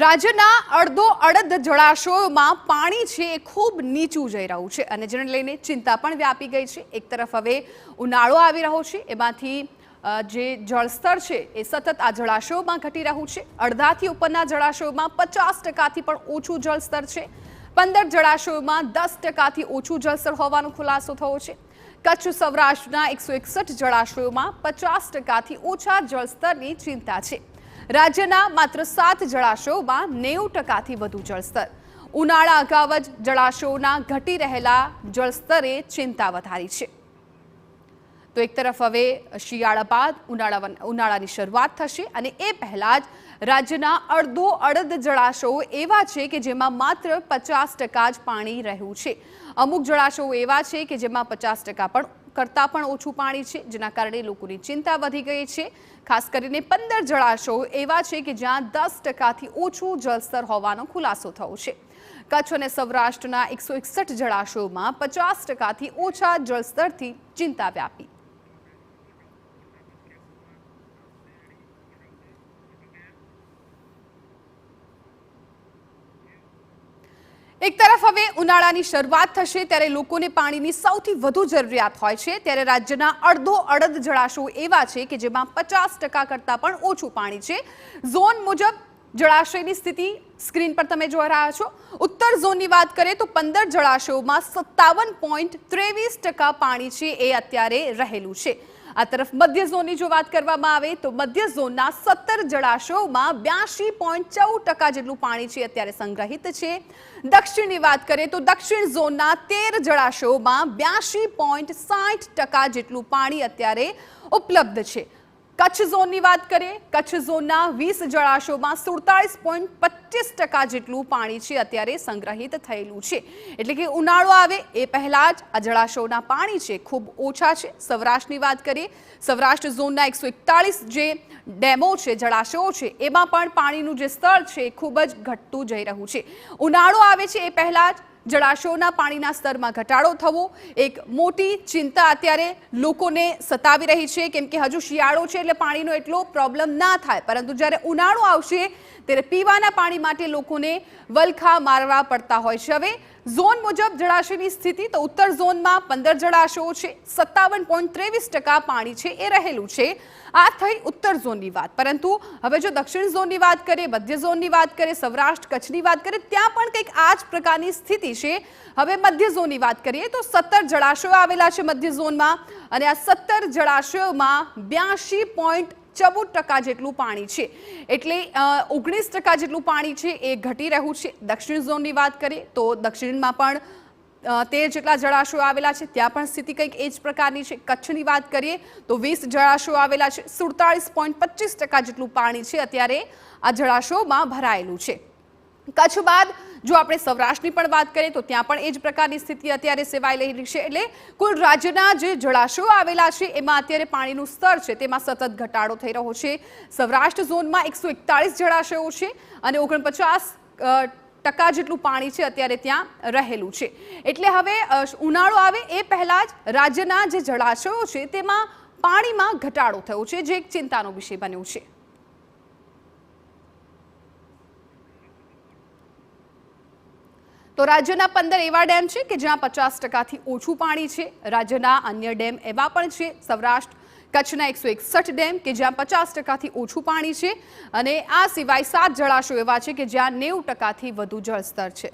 રાજ્યના અડધો-અડધ જળાશયોમાં પાણી છે એ ખૂબ નીચું જઈ રહ્યું છે અને જેને લઈને ચિંતા પણ વ્યાપી ગઈ છે। એક તરફ હવે ઉનાળો આવી રહ્યો છે, એમાંથી જે જળસ્તર છે એ સતત આ જળાશયોમાં ઘટી રહ્યું છે। અડધાથી ઉપરના જળાશયોમાં 50%થી પણ ઓછું જળસ્તર છે। 15 જળાશયોમાં 10%થી ઓછું જળસ્તર હોવાનો ખુલાસો થયો છે। કચ્છ સૌરાષ્ટ્રના 161 જળાશયોમાં 50%થી ઓછા જળસ્તરની ચિંતા છે। રાજ્યના માત્ર 7 જળાશયોમાં 90%થી વધુ જળસ્તર। ઉનાળા અગાઉ જ જળાશયોના ઘટી રહેલા જળસ્તરે ચિંતા વધારી છે। તો એક તરફ હવે શિયાળા બાદ ઉનાળાની શરૂઆત થશે અને એ પહેલા જ રાજ્યના અડધો-અડધ જળાશયો એવા છે કે જેમાં માત્ર 50% જ પાણી રહ્યું છે। અમુક જળાશયો એવા છે કે જેમાં 50% પણ કરતાં પણ ઓછું પાણી છે, જેના કારણે લોકોની ચિંતા વધી ગઈ છે। ખાસ કરીને 15 જળાશયો એવા છે કે જ્યાં 10%થી ઓછું જળસ્તર હોવાનો ખુલાસો થયો છે। કચ્છ અને સૌરાષ્ટ્રના 161 જળાશયોમાં 50%થી ઓછા જળસ્તરથી ચિંતા વ્યાપી। એક તરફ હવે ઉનાળાની શરૂઆત થશે ત્યારે લોકોને પાણીની સૌથી વધુ જરૂરિયાત હોય છે, ત્યારે રાજ્યના અડધો-અડધ જળાશયો એવા છે કે જેમાં 50% કરતાં પણ ઓછું પાણી છે। ઝોન મુજબ જળાશયની સ્થિતિ સ્ક્રીન પર તમે જોઈ રહ્યા છો। ઉત્તર ઝોનની વાત કરીએ તો 15 જળાશયોમાં 57.23% પાણી છે એ અત્યારે રહેલું છે। આ તરફ મધ્ય ઝોનની જો વાત કરવામાં આવે તો મધ્ય ઝોનના 17 જળાશયોમાં 82.14% જેટલું પાણી છે અત્યારે સંગ્રહિત છે। દક્ષિણની વાત કરીએ તો દક્ષિણ ઝોનના 13 જળાશયોમાં 82.60% જેટલું પાણી અત્યારે ઉપલબ્ધ છે। કચ્છ ઝોનની વાત કરીએ, કચ્છ ઝોનના 20 જળાશયોમાં 47.25% જેટલું પાણી છે અત્યારે સંગ્રહિત થયેલું છે। એટલે કે ઉનાળો આવે એ પહેલા જ આ જળાશયોના પાણી છે ખૂબ ઓછા છે। સૌરાષ્ટ્રની વાત કરીએ, સૌરાષ્ટ્ર ઝોનના 141 જે ડેમો છે, જળાશયો છે, એમાં પણ પાણીનું જે સ્તર છે ખૂબ જ ઘટતું જઈ રહ્યું છે। ઉનાળો આવે છે એ પહેલા જ જળાશયોના પાણીના સ્તરમાં ઘટાડો થવો એક મોટી ચિંતા અત્યારે લોકોને સતાવી રહી છે, કેમ કે હજુ શિયાળો છે એટલે પાણીનો એટલો પ્રોબ્લેમ ના થાય, પરંતુ જ્યારે ઉનાળો આવશે ત્યારે પીવાના પાણી માટે લોકોને વલખા મારવા પડતા હોય છે। હવે ઝોન મુજબ જળાશયની સ્થિતિ તો ઉત્તર ઝોનમાં 15 જળાશયો છે, 57.23% પાણી છે એ રહેલું છે। આ થઈ ઉત્તર ઝોનની વાત, પરંતુ હવે જો દક્ષિણ ઝોનની વાત કરીએ, મધ્ય ઝોનની વાત કરીએ, સૌરાષ્ટ્ર કચ્છની વાત કરીએ, ત્યાં પણ કંઈક આ જ પ્રકારની સ્થિતિ છે। હવે મધ્ય ઝોનની વાત કરીએ તો 17 જળાશયો આવેલા છે મધ્ય ઝોનમાં અને આ 17 જળાશયોમાં 82.14% જેટલું પાણી છે, એટલે 19% જેટલું પાણી છે એ ઘટી રહ્યું છે। દક્ષિણ ઝોનની વાત કરીએ તો દક્ષિણમાં પણ 13 જેટલા જળાશયો આવેલા છે, ત્યાં પણ સ્થિતિ કંઈક એ જ પ્રકારની છે। કચ્છની વાત કરીએ તો 20 જળાશયો આવેલા છે, 47.25% જેટલું પાણી છે અત્યારે આ જળાશયોમાં ભરાયેલું છે। કચ્છ બાદ જો આપણે સૌરાષ્ટ્રની પણ વાત કરીએ તો ત્યાં પણ એ જ પ્રકારની સ્થિતિ અત્યારે સેવાઈ રહી છે। એટલે કુલ રાજ્યના જે જળાશયો આવેલા છે એમાં અત્યારે પાણીનું સ્તર છે તેમાં સતત ઘટાડો થઈ રહ્યો છે। સૌરાષ્ટ્ર ઝોનમાં 141 જળાશયો છે અને 49% જેટલું પાણી છે અત્યારે ત્યાં રહેલું છે। એટલે હવે ઉનાળો આવે એ પહેલા જ રાજ્યના જે જળાશયો છે તેમાં પાણીમાં ઘટાડો થયો છે, જે એક ચિંતાનો વિષય બન્યો છે। તો રાજ્યના 15 એવા ડેમ છે કે જ્યાં 50%થી ઓછું પાણી છે। રાજ્યના અન્ય ડેમ એવા પણ છે, સૌરાષ્ટ્ર કચ્છના 161 ડેમ કે જ્યાં 50%થી ઓછું પાણી છે અને આ સિવાય 7 જળાશયો એવા છે કે જ્યાં 90%થી વધુ જળસ્તર છે।